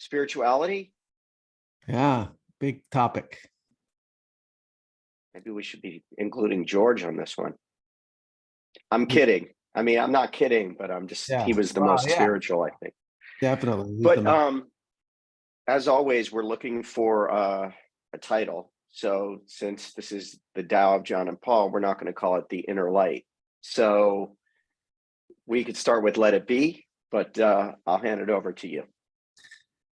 Spirituality? Yeah, big topic. Maybe we should be including George on this one. I'm kidding. I mean, I'm not kidding, but I'm just, Yeah. he was the Wow, most yeah. spiritual, I think. Definitely. But as always, we're looking for a title. So since this is the Tao of John and Paul, we're not going to call it the Inner Light. So we could start with Let It Be, but I'll hand it over to you.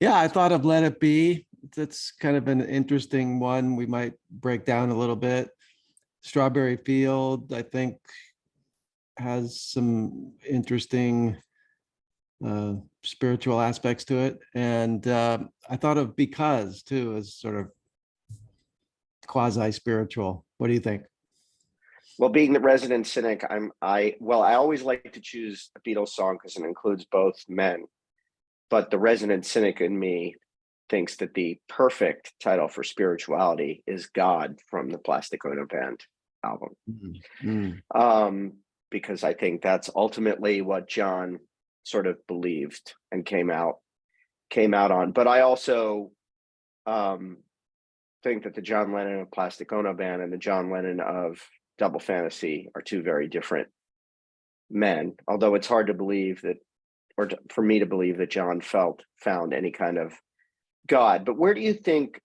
Yeah, I thought of Let It Be. That's kind of an interesting one. We might break down a little bit. Strawberry Field, I think, has some interesting spiritual aspects to it. And I thought of Because too as sort of quasi-spiritual. What do you think? Well, being the resident cynic, I always like to choose a Beatles song because it includes both men. But the resident cynic in me thinks that the perfect title for spirituality is God from the Plastic Ono Band album. Because I think that's ultimately what John sort of believed and came out on. But I also think that the John Lennon of Plastic Ono Band and the John Lennon of Double Fantasy are two very different men, although it's hard to believe that, for me to believe that John found any kind of God. But where do you think,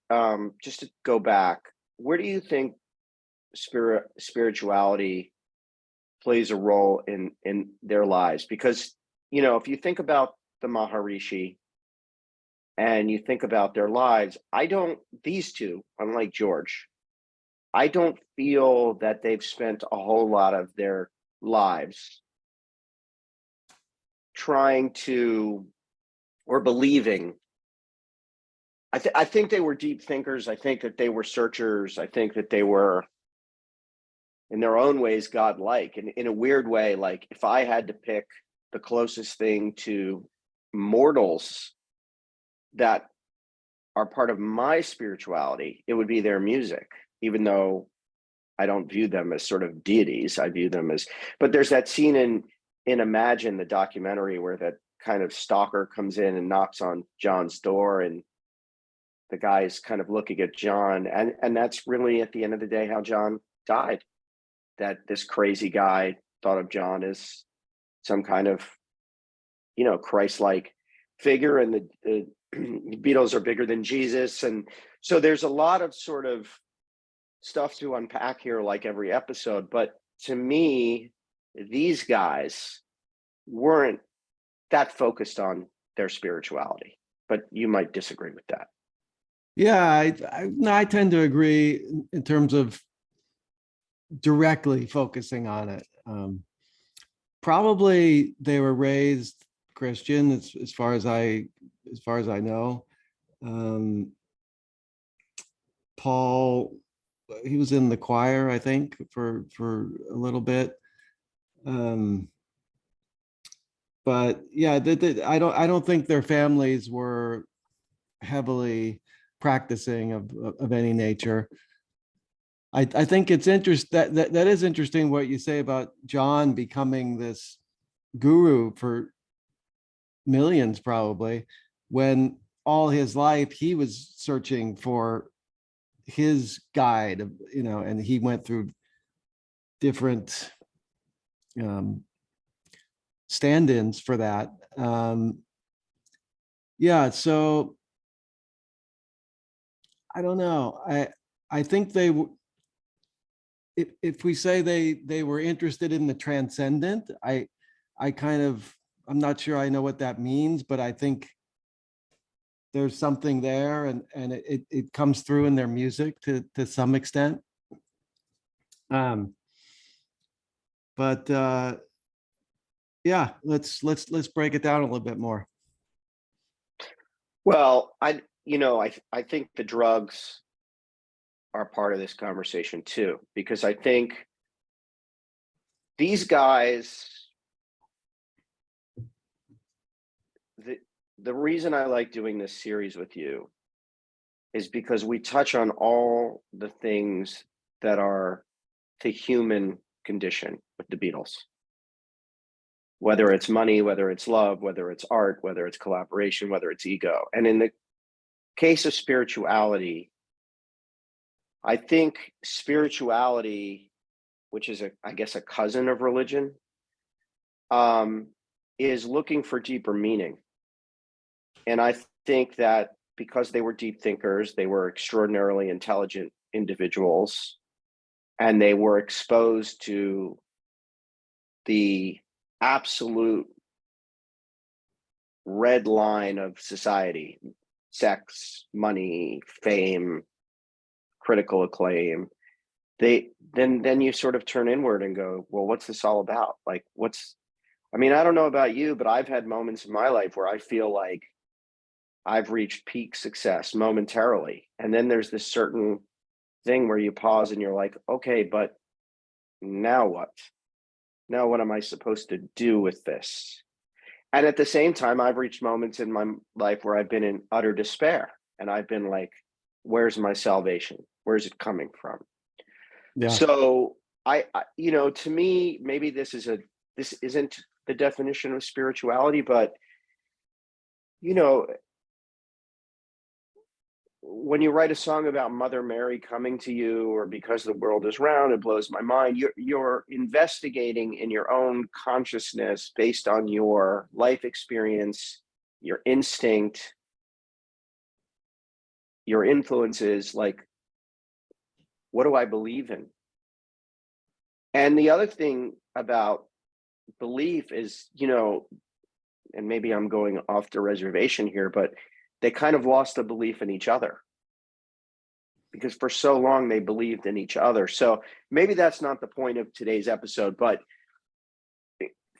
just to go back, where do you think spirituality plays a role in their lives? Because, you know, if you think about the Maharishi and you think about their lives, these two, unlike George, I don't feel that they've spent a whole lot of their lives trying to, or believing. I think they were deep thinkers. I think that they were searchers. I think that they were, in their own ways, godlike. And in a weird way, like if I had to pick the closest thing to mortals that are part of my spirituality, it would be their music, even though I don't view them as sort of deities. I view them as, but there's that scene in Imagine, the documentary, where that kind of stalker comes in and knocks on John's door, and the guy's kind of looking at John, and that's really at the end of the day how John died. That this crazy guy thought of John as some kind of, you know, Christ-like figure, and the Beatles are bigger than Jesus. And so there's a lot of sort of stuff to unpack here, like every episode. But to me, these guys weren't that focused on their spirituality, but you might disagree with that. Yeah, I tend to agree in terms of directly focusing on it. Probably they were raised Christian, as far as I know. Paul, he was in the choir, I think, for a little bit. But yeah, I don't think their families were heavily practicing of any nature. I think it's interesting that is interesting what you say about John becoming this guru for millions, probably, when all his life he was searching for his guide, you know, and he went through different stand-ins for that. Yeah, so I don't know. I think if we say they were interested in the transcendent, I'm not sure I know what that means, but I think there's something there, and it comes through in their music to some extent. But yeah, let's break it down a little bit more. Well, I think the drugs are part of this conversation too, because I think these guys, the reason I like doing this series with you is because we touch on all the things that are the human condition with the Beatles. whether it's money, whether it's love, whether it's art, whether it's collaboration, whether it's ego. And in the case of spirituality, I think spirituality, which is I guess a cousin of religion, um, is looking for deeper meaning. And I think that because they were deep thinkers, they were extraordinarily intelligent individuals, and they were exposed to the absolute red line of society: sex, money, fame, critical acclaim. Then you sort of turn inward and go, well, what's this all about? Like, I mean, I don't know about you, but I've had moments in my life where I feel like I've reached peak success momentarily. And then there's this certain thing where you pause and you're like, okay, but now what? Now what am I supposed to do with this? And at the same time, I've reached moments in my life where I've been in utter despair, and I've been like, where's my salvation? Where's it coming from? Yeah. So to me, maybe this isn't the definition of spirituality, but you know, when you write a song about Mother Mary coming to you, or because the world is round, it blows my mind. You're investigating in your own consciousness based on your life experience, your instinct, your influences. Like, what do I believe in? And the other thing about belief is, and maybe I'm going off the reservation here, but they kind of lost the belief in each other, because for so long they believed in each other. So maybe that's not the point of today's episode, but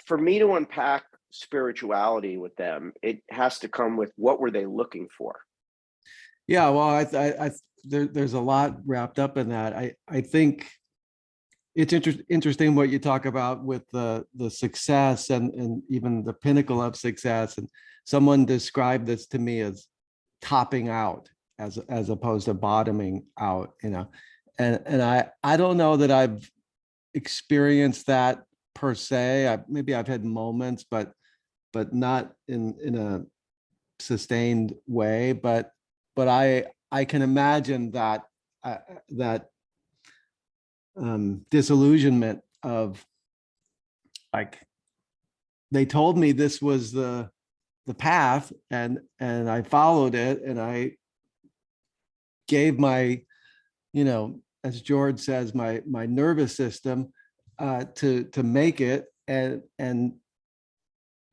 for me to unpack spirituality with them, it has to come with, what were they looking for? Yeah, well, there's a lot wrapped up in that. I think it's interesting what you talk about with the success and even the pinnacle of success. And someone described this to me as topping out as opposed to bottoming out, and I don't know that I've experienced that per se. Maybe I've had moments, but not in a sustained way. But I can imagine that that disillusionment of, like, they told me this was the path, and I followed it, and I gave my, as George says, my nervous system to make it, and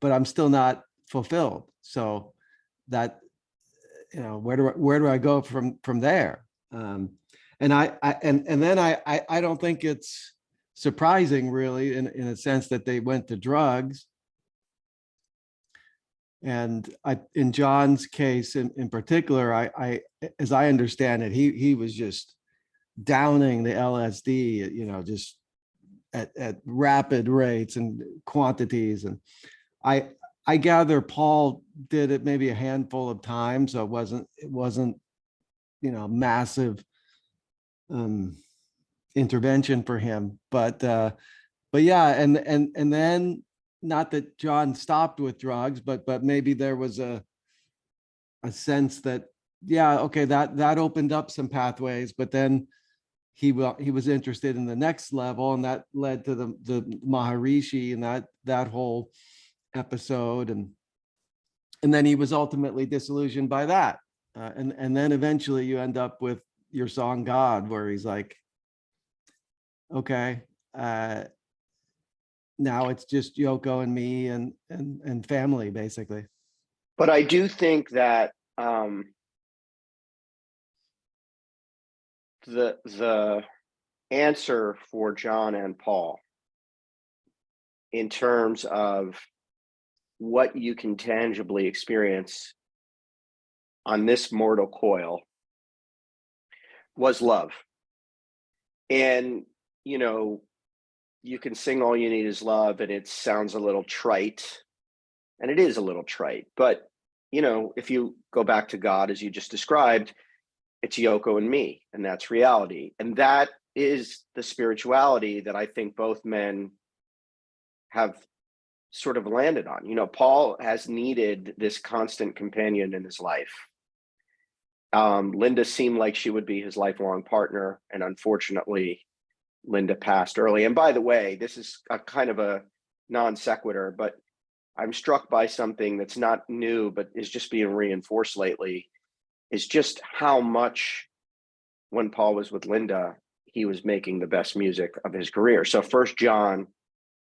but I'm still not fulfilled. So that, where do I go from there? And then I don't think it's surprising, really, in a sense, that they went to drugs. And in John's case in particular, I as I understand it, he was just downing the LSD, just at rapid rates and quantities. And I gather Paul did it maybe a handful of times, so it wasn't massive intervention for him. But yeah, and then, not that John stopped with drugs, but maybe there was a sense that, yeah, okay, that opened up some pathways. But then he was interested in the next level, and that led to the Maharishi and that whole episode, and then he was ultimately disillusioned by that, and then eventually you end up with your song God, where he's like, okay, now it's just Yoko and me and family, basically. But I do think that the answer for John and Paul, in terms of what you can tangibly experience on this mortal coil, was love. And you can sing All You Need Is Love, and it sounds a little trite, and it is a little trite, but if you go back to God, as you just described, it's Yoko and me, and that's reality. And that is the spirituality that I think both men have sort of landed on. You know, Paul has needed this constant companion in his life. Linda seemed like she would be his lifelong partner, and unfortunately, Linda passed early. And by the way, this is a kind of a non sequitur, but I'm struck by something that's not new, but is just being reinforced lately, is just how much when Paul was with Linda, he was making the best music of his career. So first John,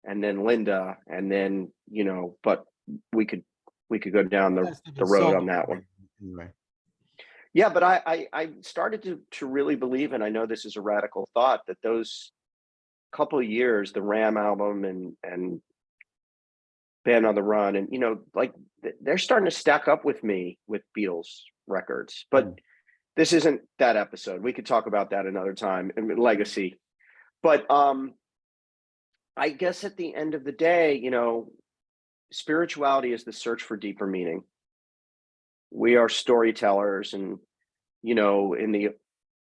and then Linda, and then, you know, but we could go down the road on that one. Anyway. Yeah, but I started to really believe, and I know this is a radical thought, that those couple of years, the Ram album and Band on the Run, and, you know, like they're starting to stack up with me with Beatles records. But this isn't that episode. We could talk about that another time, and legacy. But I guess at the end of the day, you know, spirituality is the search for deeper meaning. We are storytellers, and, you know, in the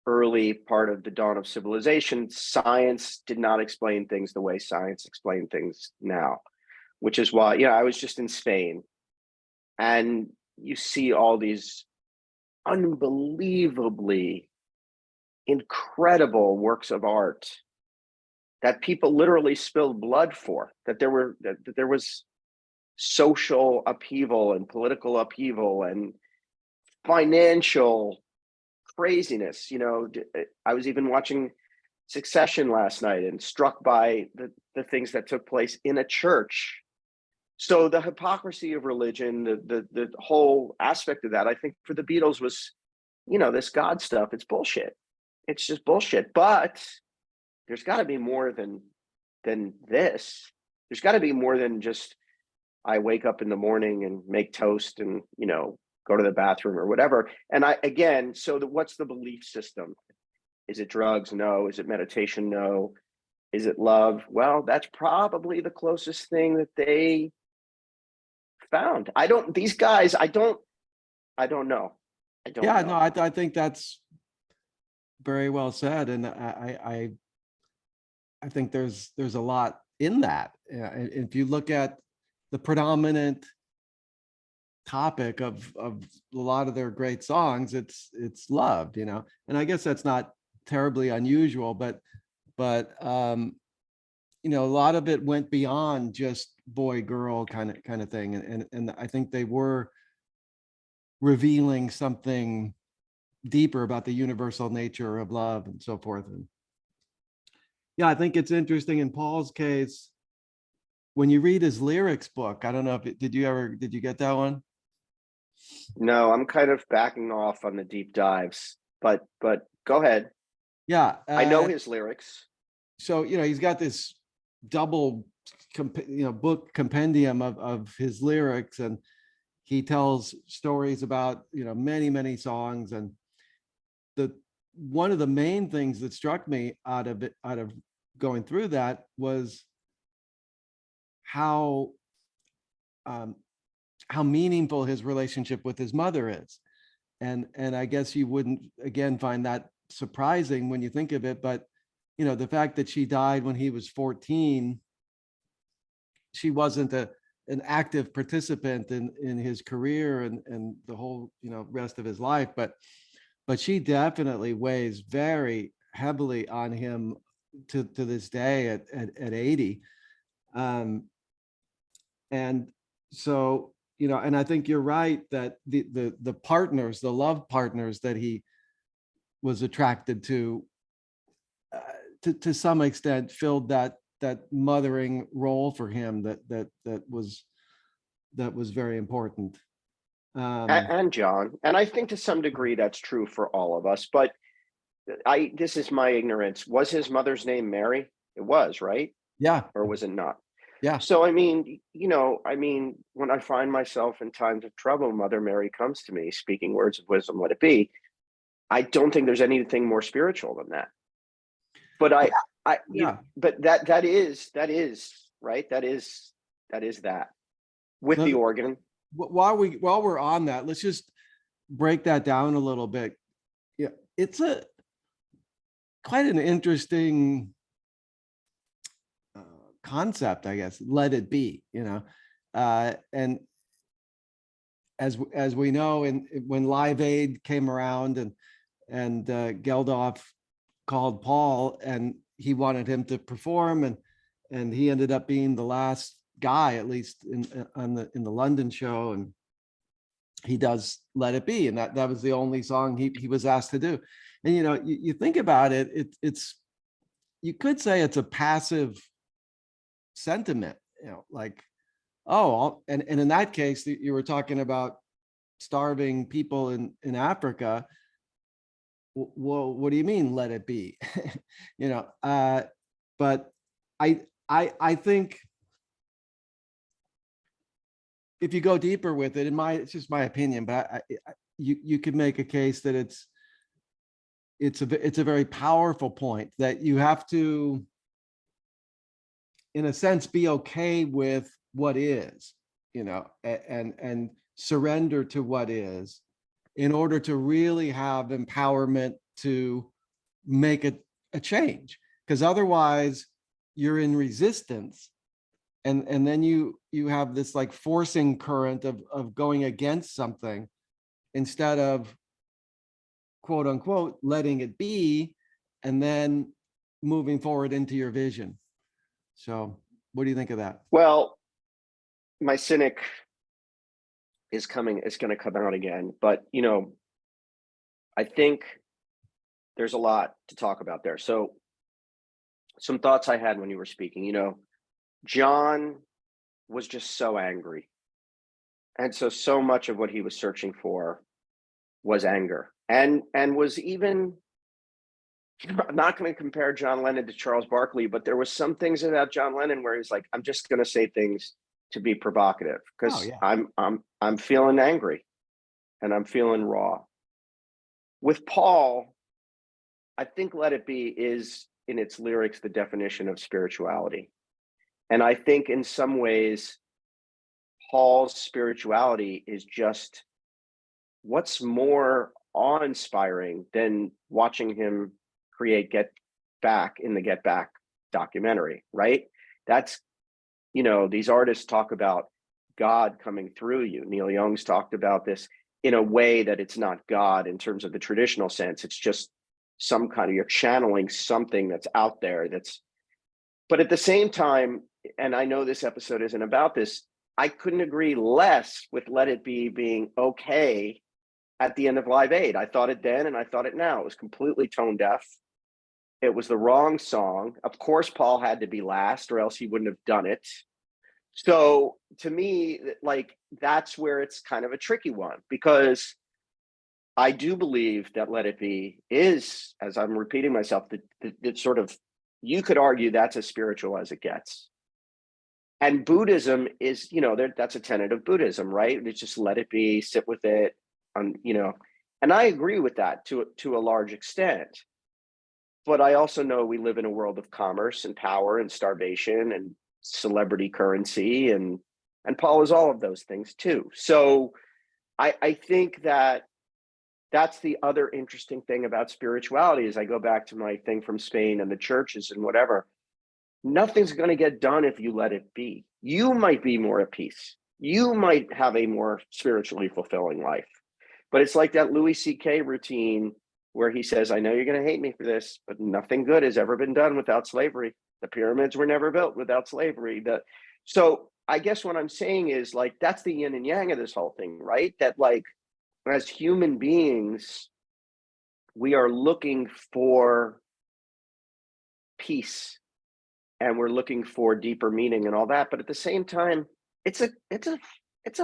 early part of the dawn of civilization, science did not explain things the way science explains things now, which is why, you know, I was just in Spain, and you see all these unbelievably incredible works of art that people literally spilled blood for, that there was social upheaval and political upheaval and financial craziness. You know, I was even watching Succession last night and struck by the things that took place in a church. So the hypocrisy of religion, the whole aspect of that, I think for the Beatles was, you know, this God stuff, it's bullshit. It's just bullshit. But there's got to be more than this. There's got to be more than just I wake up in the morning and make toast and, you know, go to the bathroom or whatever. And what's the belief system? Is it drugs? No. Is it meditation? No. Is it love? Well, that's probably the closest thing that they found. These guys, I don't know. Yeah, no, I think that's very well said. And I think there's a lot in that. If you look at the predominant topic of a lot of their great songs, it's love, you know. And I guess that's not terribly unusual, but you know, a lot of it went beyond just boy girl kind of thing, and I think they were revealing something deeper about the universal nature of love and so forth. And yeah, I think it's interesting in Paul's case, when you read his lyrics book. I don't know if did you get that one? No, I'm kind of backing off on the deep dives, but go ahead. Yeah, I know his lyrics. So, you know, he's got this double book compendium of his lyrics, and he tells stories about, you know, many songs. And one of the main things that struck me out of going through that was how meaningful his relationship with his mother is. And I guess you wouldn't again find that surprising when you think of it, but you know, the fact that she died when he was 14, she wasn't an active participant in his career and the whole, you know, rest of his life, but she definitely weighs very heavily on him to this day at 80. And so, you know, and I think you're right that the partners, the love partners that he was attracted to some extent filled that mothering role for him that was very important. And John, and I think to some degree that's true for all of us, but this is my ignorance. Was his mother's name Mary? It was, right? Yeah. Or was it not? Yeah. So, I mean, you know, when I find myself in times of trouble, Mother Mary comes to me speaking words of wisdom, let it be. I don't think there's anything more spiritual than that. But but that is right. That is that with the organ. While we're on that, let's just break that down a little bit. Yeah, it's quite an interesting concept, I guess. Let it be, and as we know, when Live Aid came around and Geldof called Paul and he wanted him to perform, and he ended up being the last guy, at least in the London show, and he does Let It Be, and that was the only song he was asked to do. And you think about it, it's you could say it's a passive sentiment, like, oh, and in that case, you were talking about starving people in Africa. Well, what do you mean, let it be? But I think if you go deeper with it, it's just my opinion, but you could make a case that it's a very powerful point, that you have to, in a sense, be okay with what is, and surrender to what is, in order to really have empowerment to make a change. Because otherwise you're in resistance, and then you have this like forcing current of going against something, instead of, quote unquote, letting it be and then moving forward into your vision. So what do you think of that? Well, my cynic is going to come out again, but I think there's a lot to talk about there. So some thoughts I had when you were speaking, John was just so angry. And so much of what he was searching for was anger, and was even, I'm not going to compare John Lennon to Charles Barkley, but there was some things about John Lennon where he's like, I'm just going to say things to be provocative because I'm feeling angry and I'm feeling raw. With Paul, I think Let It Be is, in its lyrics, the definition of spirituality. And I think in some ways, Paul's spirituality is just, what's more awe-inspiring than watching him create Get Back in the Get Back documentary, right? That's, these artists talk about God coming through you. Neil Young's talked about this in a way that it's not God in terms of the traditional sense. It's just some kind of, you're channeling something that's out there but at the same time, and I know this episode isn't about this, I couldn't agree less with Let It Be being okay at the end of Live Aid. I thought it then and I thought it now. It was completely tone deaf. It was the wrong song. Of course, Paul had to be last or else he wouldn't have done it. So to me, like, that's where it's kind of a tricky one, because I do believe that Let It Be is, as I'm repeating myself, that sort of, you could argue that's as spiritual as it gets. And Buddhism is, that's a tenet of Buddhism, right? It's just let it be, sit with it, and I agree with that to a large extent. But I also know we live in a world of commerce and power and starvation and celebrity currency, and Paul is all of those things too. So I think that's the other interesting thing about spirituality, is I go back to my thing from Spain and the churches and whatever. Nothing's going to get done if you let it be. You might be more at peace. You might have a more spiritually fulfilling life. But it's like that Louis C.K. routine where he says, I know you're going to hate me for this, but nothing good has ever been done without slavery. The pyramids were never built without slavery. So I guess what I'm saying is, like, that's the yin and yang of this whole thing, right? That, like, as human beings, we are looking for peace and we're looking for deeper meaning and all that. But at the same time, it's a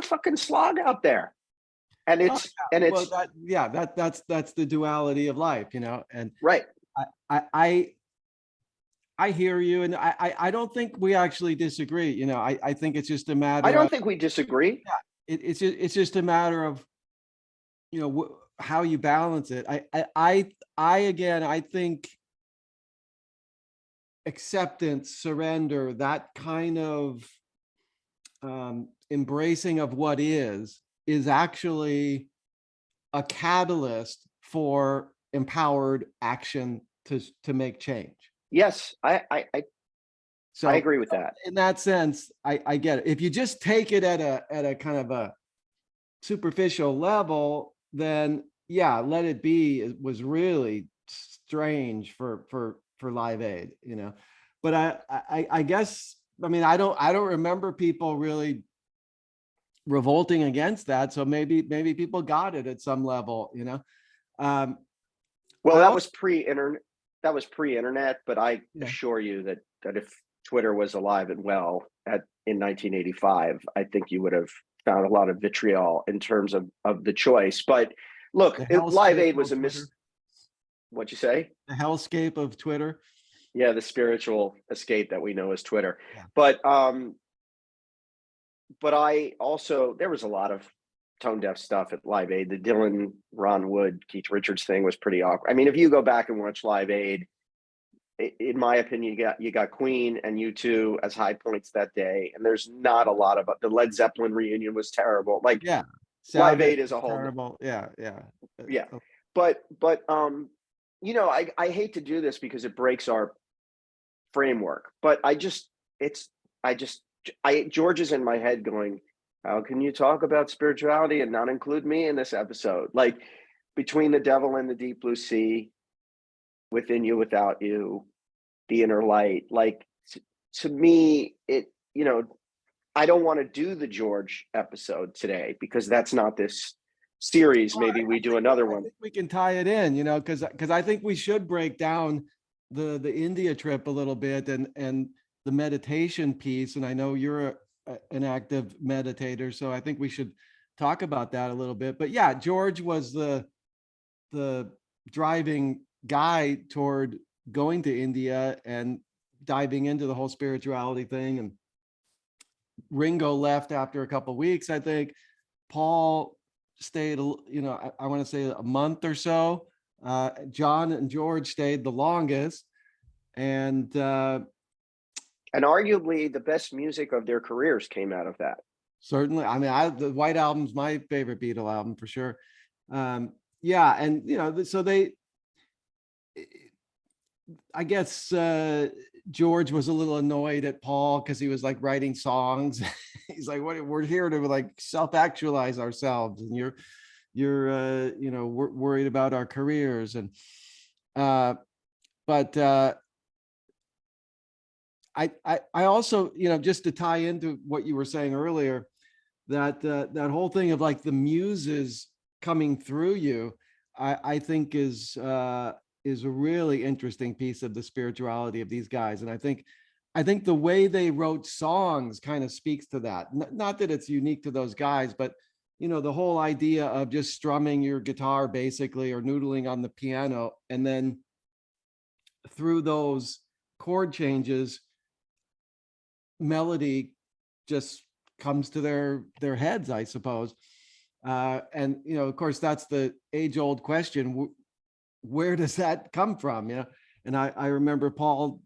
fucking slog out there. And it's that's the duality of life, and right. I hear you, and I don't think we actually disagree. I think it's just a matter. I don't think we disagree. Yeah, it's just a matter of how you balance it. I think acceptance, surrender, that kind of embracing of what is actually a catalyst for empowered action to make change. Yes, So I agree with that. in that sense, I get it. If you just take it at a kind of a superficial level, then yeah, Let It Be was really strange for Live Aid, you know. But I guess, I mean, I don't remember people really revolting against that. So maybe people got it at some level, you know. Um, Well, I that also, was pre-internet. That was pre-internet, but I yeah, assure you that if Twitter was alive and well in 1985, I think you would have found a lot of vitriol in terms of the choice. But look, the Live hellscape Aid was of a Twitter, What'd you say? the hellscape of Twitter. Yeah, the spiritual escape that we know as Twitter. Yeah. But I also, there was a lot of tone deaf stuff at Live Aid. The Dylan, Ron Wood, Keith Richards thing was pretty awkward. I mean, if you go back and watch Live Aid, in my opinion, you got Queen and U2 as high points that day, and there's not a lot of the Led Zeppelin reunion was terrible. Like Yeah. Live Savage Aid is was a whole, terrible. Yeah. Yeah. yeah. Uh, But you know, I hate to do this because it breaks our framework, but it's I just George is in my head going, how can you talk about spirituality and not include me in this episode? Like between the devil and the deep blue sea, within you, without you, the inner light. Like to me, it, you know, I don't want to do the George episode today because that's not this series. Maybe we do another I one. think we can tie it in, you know, because I think we should break down the India trip a little bit and the meditation piece. And I know you're an active meditator, so I think we should talk about that a little bit. But yeah, George was the driving guy toward going to India and diving into the whole spirituality thing. And Ringo left after a couple of weeks, I think. Paul stayed, you know, I want to say a month or so. John and George stayed the longest. And And arguably the best music of their careers came out of that. certainly, I mean, the White Album's my favorite Beatle album for sure. Yeah. And, you know, so I guess George was a little annoyed at Paul because he was like writing songs. He's like, "What? We're here to like self-actualize ourselves, and you're you know, we're worried about our careers." And but I also, you know, just to tie into what you were saying earlier, that that whole thing of like the muses coming through you, I think is a really interesting piece of the spirituality of these guys. And I think the way they wrote songs kind of speaks to that. Not that it's unique to those guys, but you know, the whole idea of just strumming your guitar basically or noodling on the piano, and then through those chord changes, melody just comes to their heads, I suppose. And you know, of course, that's the age-old question: where does that come from? You know, and I remember Paul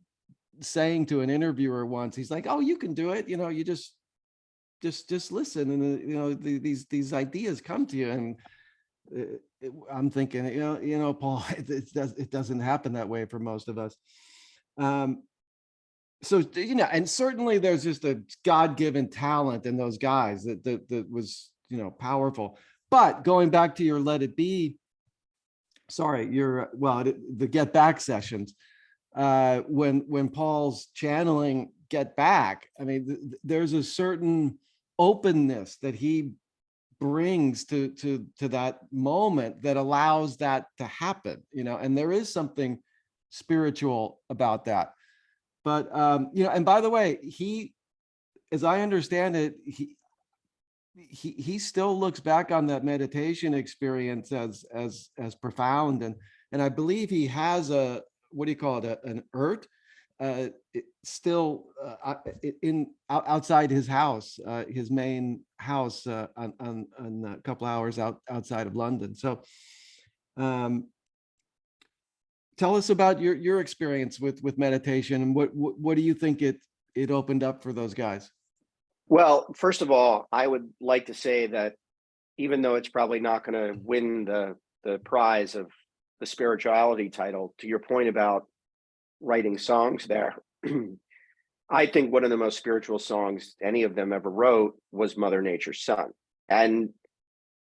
saying to an interviewer once, he's like, "Oh, you can do it. You know, you just listen, and you know, these ideas come to you." And I'm thinking, you know, Paul, it doesn't happen that way for most of us. Um, so you know, and certainly there's just a God-given talent in those guys that was, you know, powerful. But going back to your Let It Be, sorry, your well, the Get Back sessions, when Paul's channeling Get Back, I mean, there's a certain openness that he brings to that moment that allows that to happen, you know, and there is something spiritual about that. But you know, and by the way, he, as I understand it, he still looks back on that meditation experience as profound, and I believe he has a, what do you call it, an still outside his house, his main house, on a couple hours outside of London. So um tell us about your experience with meditation, and what do you think it opened up for those guys? Well, first of all, I would like to say that even though it's probably not going to win the prize of the spirituality title, to your point about writing songs there, I think one of the most spiritual songs any of them ever wrote was Mother Nature's Son. And,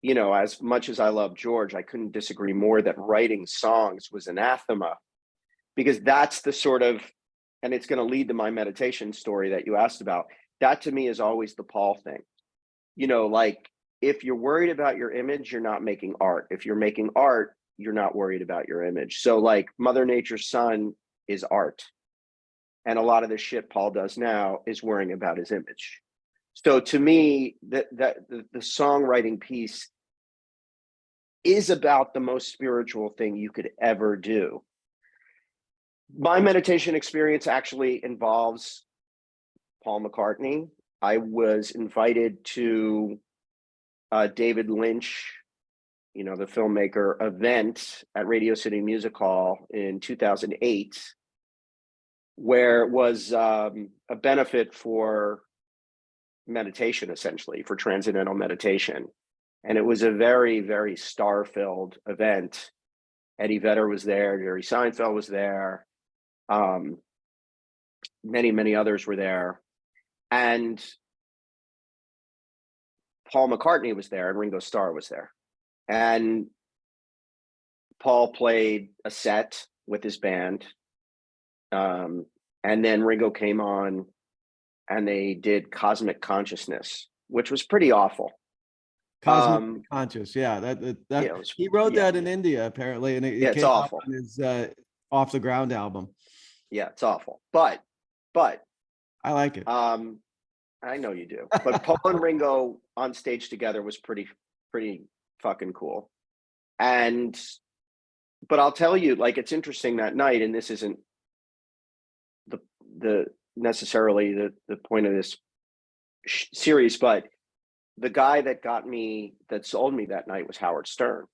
you know, as much as I love George, I couldn't disagree more that writing songs was anathema, because that's the sort of, and it's going to lead to my meditation story that you asked about. That to me is always the Paul thing. You know, like, if you're worried about your image, you're not making art. If you're making art, you're not worried about your image. So like Mother Nature's Son is art. And a lot of the shit Paul does now is worrying about his image. So to me, the songwriting piece is about the most spiritual thing you could ever do. My meditation experience actually involves Paul McCartney. I was invited to David Lynch, you know, the filmmaker, event at Radio City Music Hall in 2008, where it was a benefit for meditation, essentially, for transcendental meditation. And it was a very, very star-filled event. Eddie Vedder was there, Jerry Seinfeld was there, many, many others were there. And Paul McCartney was there and Ringo Starr was there. And Paul played a set with his band. And then Ringo came on and they did Cosmic Consciousness, which was pretty awful. Cosmic Conscious, yeah, Yeah, it was, he wrote yeah, that in India apparently, and it yeah, it's came out awful. on his Off the Ground album. Yeah, it's awful. But I like it. I know you do. But Paul and Ringo on stage together was pretty fucking cool. And but I'll tell you, like, it's interesting that night, and this isn't the necessarily the point of this series, but the guy that sold me that night was Howard Stern,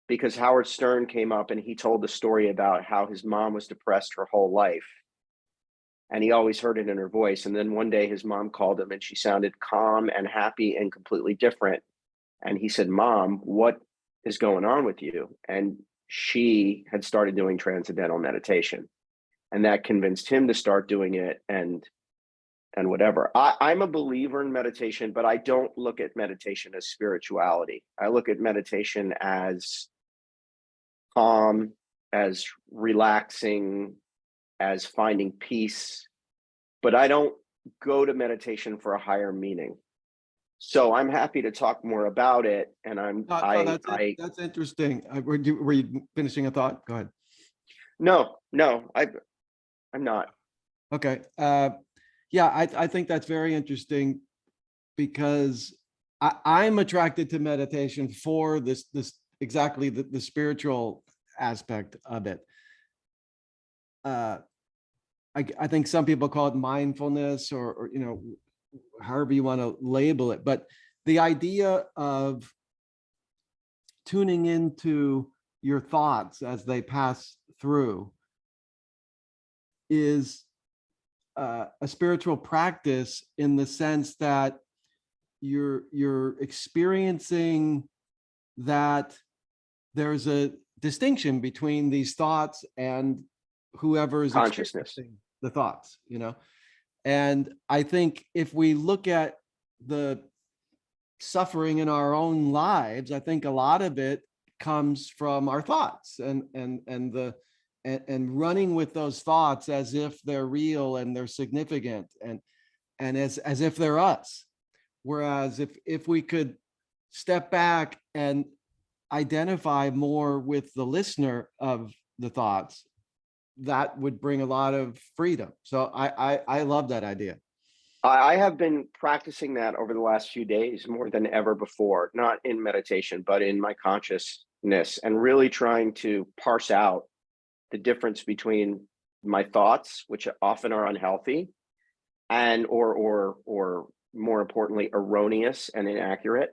because Howard Stern came up and he told the story about how his mom was depressed her whole life. And he always heard it in her voice. And then one day his mom called him and she sounded calm and happy and completely different. And he said, "Mom, what is going on with you?" And she had started doing transcendental meditation. And that convinced him to start doing it, and whatever. I'm a believer in meditation, but I don't look at meditation as spirituality. I look at meditation as calm, as relaxing, as finding peace, but I don't go to meditation for a higher meaning. So I'm happy to talk more about it. And No, that's interesting. Were you finishing a thought? Go ahead. No, I'm not. Okay. Yeah, I think that's very interesting, because I'm attracted to meditation for this exactly the spiritual aspect of it. I think some people call it mindfulness, or you know, however you want to label it, but the idea of tuning into your thoughts as they pass through is a spiritual practice, in the sense that you're experiencing that there's a distinction between these thoughts and whoever is Consciousness. experiencing the thoughts, you know. And I think if we look at the suffering in our own lives, I think a lot of it comes from our thoughts, and running with those thoughts as if they're real and they're significant, and as if they're us. Whereas if we could step back and identify more with the listener of the thoughts, that would bring a lot of freedom. So I love that idea. I have been practicing that over the last few days more than ever before, not in meditation, but in my consciousness, and really trying to parse out the difference between my thoughts, which often are unhealthy, and or more importantly, erroneous and inaccurate,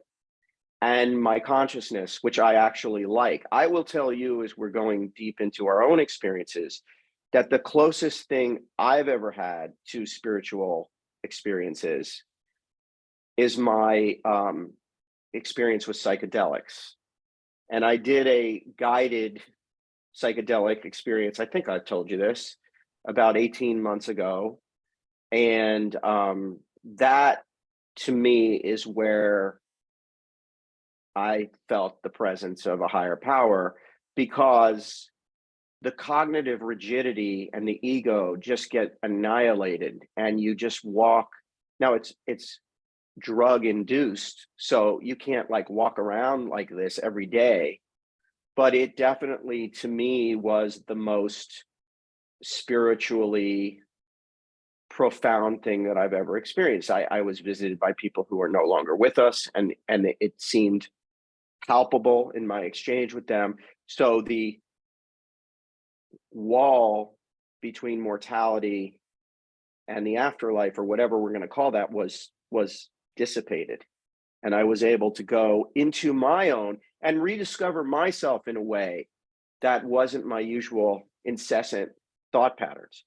and my consciousness, which I actually like. I will tell you, as we're going deep into our own experiences, that the closest thing I've ever had to spiritual experiences is my experience with psychedelics. And I did a guided psychedelic experience, I think I've told you this, about 18 months ago. And that to me is where I felt the presence of a higher power, because the cognitive rigidity and the ego just get annihilated, and you just walk. Now it's drug induced, so you can't like walk around like this every day, but it definitely to me was the most spiritually profound thing that I've ever experienced. I was visited by people who are no longer with us, and it seemed palpable in my exchange with them. So the wall between mortality and the afterlife, or whatever we're going to call that, was dissipated, and I was able to go into my own and rediscover myself in a way that wasn't my usual incessant thought patterns.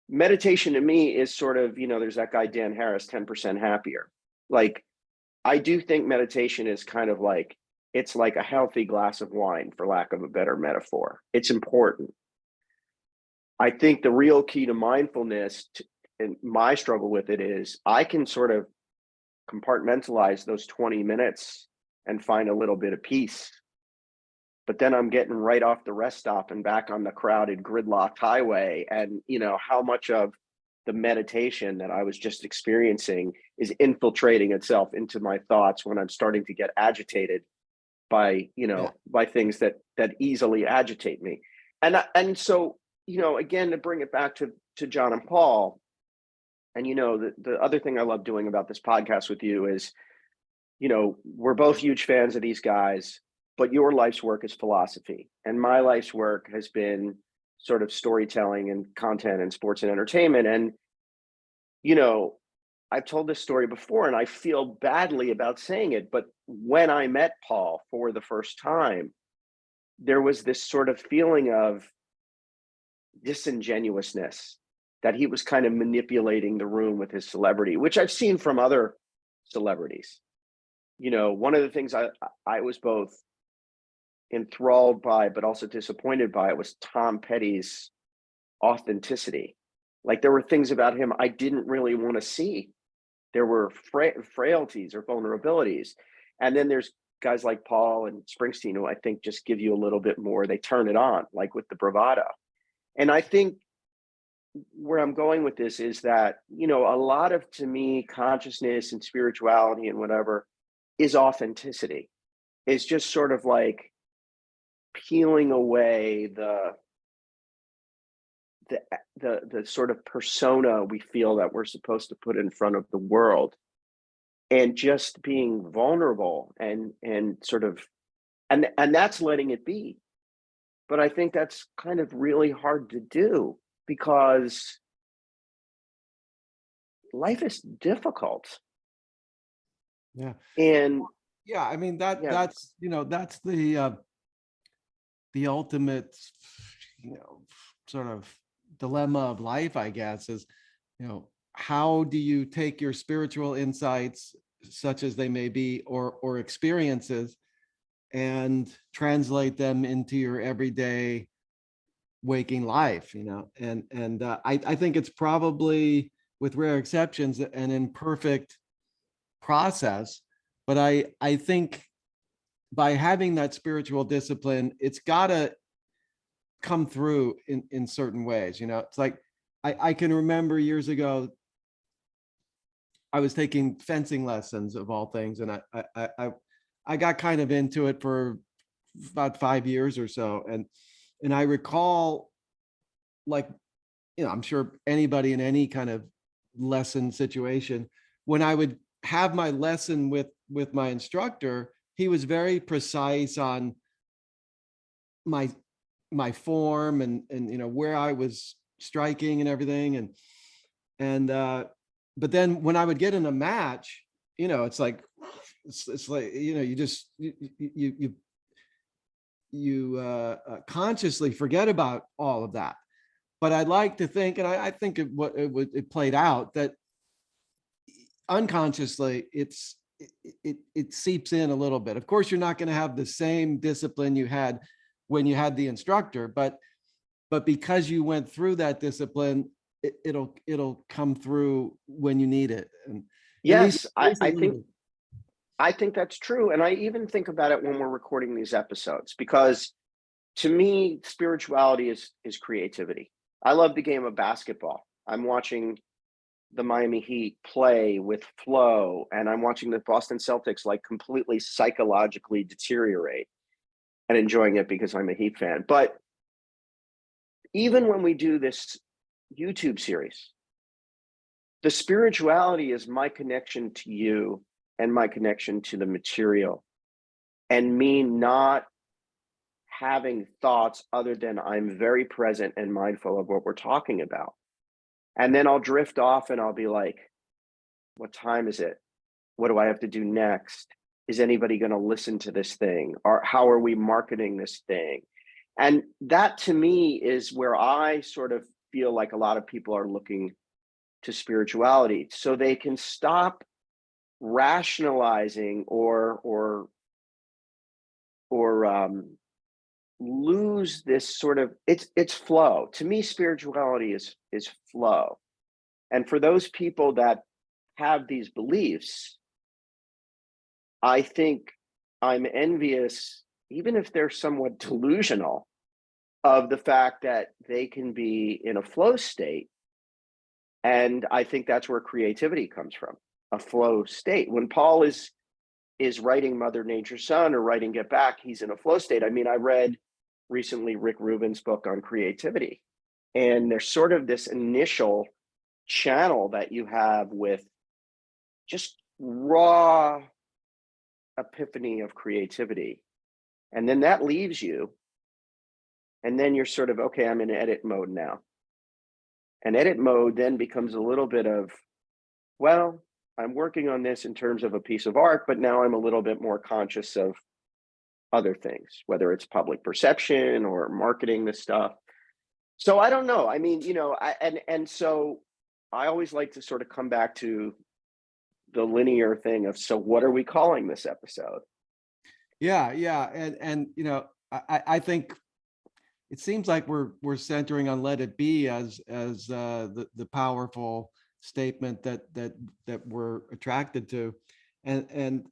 Meditation to me is sort of, there's that guy Dan Harris, 10% happier. Like, I do think meditation is kind of like, it's like a healthy glass of wine, for lack of a better metaphor. It's important. I think the real key to mindfulness, and my struggle with it, is I can sort of compartmentalize those 20 minutes and find a little bit of peace. But then I'm getting right off the rest stop and back on the crowded, gridlocked highway. And, how much of the meditation that I was just experiencing is infiltrating itself into my thoughts when I'm starting to get agitated by, Yeah. by things that easily agitate me. And so, again, to bring it back to John and Paul, and, the other thing I love doing about this podcast with you is, we're both huge fans of these guys, but your life's work is philosophy, and my life's work has been sort of storytelling and content and sports and entertainment. And, I've told this story before, and I feel badly about saying it, but when I met Paul for the first time, there was this sort of feeling of disingenuousness, that he was kind of manipulating the room with his celebrity, which I've seen from other celebrities. One of the things I was both enthralled by, but also disappointed by, was Tom Petty's authenticity. Like, there were things about him I didn't really want to see. There were frailties or vulnerabilities. And then there's guys like Paul and Springsteen, who I think just give you a little bit more. They turn it on, like with the bravado. And I think where I'm going with this is that, a lot of, to me, consciousness and spirituality and whatever is authenticity. It's just sort of like peeling away the sort of persona we feel that we're supposed to put in front of the world, and just being vulnerable and sort of, and that's letting it be. But I think that's kind of really hard to do, because life is difficult. Yeah. And Yeah. I mean, yeah, that's, that's the ultimate, sort of dilemma of life, I guess, is, how do you take your spiritual insights, such as they may be, or experiences, and translate them into your everyday waking life, and I think it's probably, with rare exceptions, an imperfect process, but I think by having that spiritual discipline, it's got to come through in certain ways. It's like, I can remember years ago, I was taking fencing lessons, of all things, and I got kind of into it for about 5 years or so, and I recall, like, I'm sure anybody in any kind of lesson situation, when I would have my lesson with my instructor, he was very precise on my form, and where I was striking and everything, and but then when I would get in a match, it's like, it's like, you just consciously forget about all of that. But I'd like to think, and I think it played out, that unconsciously it seeps in a little bit. Of course, you're not going to have the same discipline you had when you had the instructor, but because you went through that discipline, it'll come through when you need it. And Yes, at least a little bit. I think that's true. And I even think about it when we're recording these episodes, because to me, spirituality is creativity. I love the game of basketball. I'm watching the Miami Heat play with flow, and I'm watching the Boston Celtics like completely psychologically deteriorate, and enjoying it because I'm a Heat fan. But even when we do this YouTube series, the spirituality is my connection to you and my connection to the material, and me not having thoughts other than I'm very present and mindful of what we're talking about. And then I'll drift off and I'll be like, what time is it? What do I have to do next? Is anybody going to listen to this thing? Or how are we marketing this thing? And that to me is where I sort of feel like a lot of people are looking to spirituality, so they can stop rationalizing or lose this sort of, it's flow. To me, spirituality is flow. And for those people that have these beliefs, I think I'm envious, even if they're somewhat delusional, of the fact that they can be in a flow state. And I think that's where creativity comes from, a flow state. When Paul is writing Mother Nature's Son or writing Get Back, he's in a flow state. I mean, I read recently Rick Rubin's book on creativity, and there's sort of this initial channel that you have with just raw epiphany of creativity. And then that leaves you, and then you're sort of, okay, I'm in edit mode now. And edit mode then becomes a little bit of, well, I'm working on this in terms of a piece of art, but now I'm a little bit more conscious of other things, whether it's public perception or marketing this stuff. So I don't know. I mean, and so I always like to sort of come back to the linear thing of, so what are we calling this episode? Yeah, yeah. And I think it seems like we're centering on Let It Be as the powerful statement that we're attracted to. And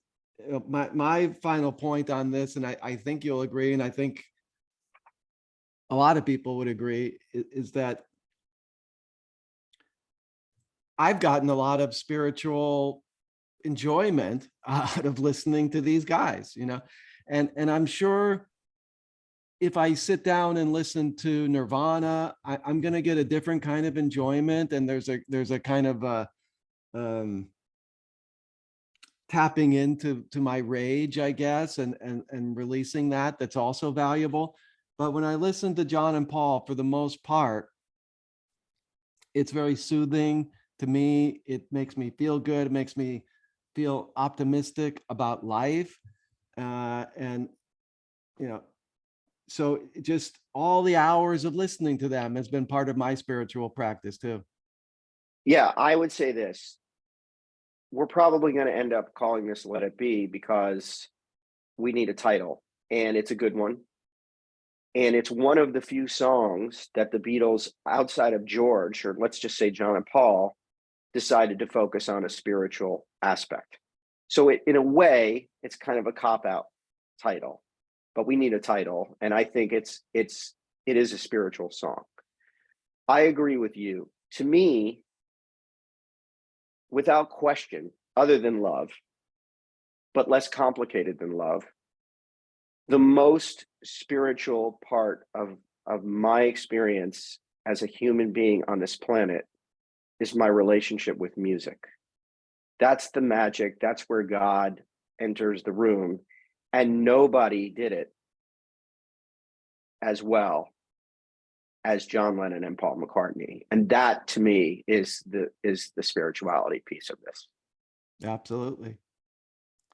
my final point on this, and I think you'll agree, and I think a lot of people would agree, is that I've gotten a lot of spiritual enjoyment out of listening to these guys, and I'm sure if I sit down and listen to Nirvana, I'm going to get a different kind of enjoyment. And there's a kind of tapping into my rage, I guess, and releasing that's also valuable. But when I listen to John and Paul, for the most part, it's very soothing to me. It makes me feel good. It makes me feel optimistic about life. And, so just all the hours of listening to them has been part of my spiritual practice too. Yeah, I would say this. We're probably going to end up calling this Let It Be because we need a title, and it's a good one. And it's one of the few songs that the Beatles, outside of George, or let's just say John and Paul, decided to focus on a spiritual aspect. So in a way, it's kind of a cop-out title, but we need a title. And I think it is a spiritual song. I agree with you. To me, without question, other than love, but less complicated than love, the most spiritual part of my experience as a human being on this planet is my relationship with music. That's the magic. That's where God enters the room, and nobody did it as well as John Lennon and Paul McCartney. And that to me is the spirituality piece of this. Absolutely.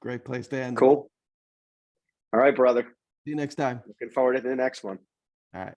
Great place to end it. Cool. All right, brother. See you next time. Looking forward to the next one. All right.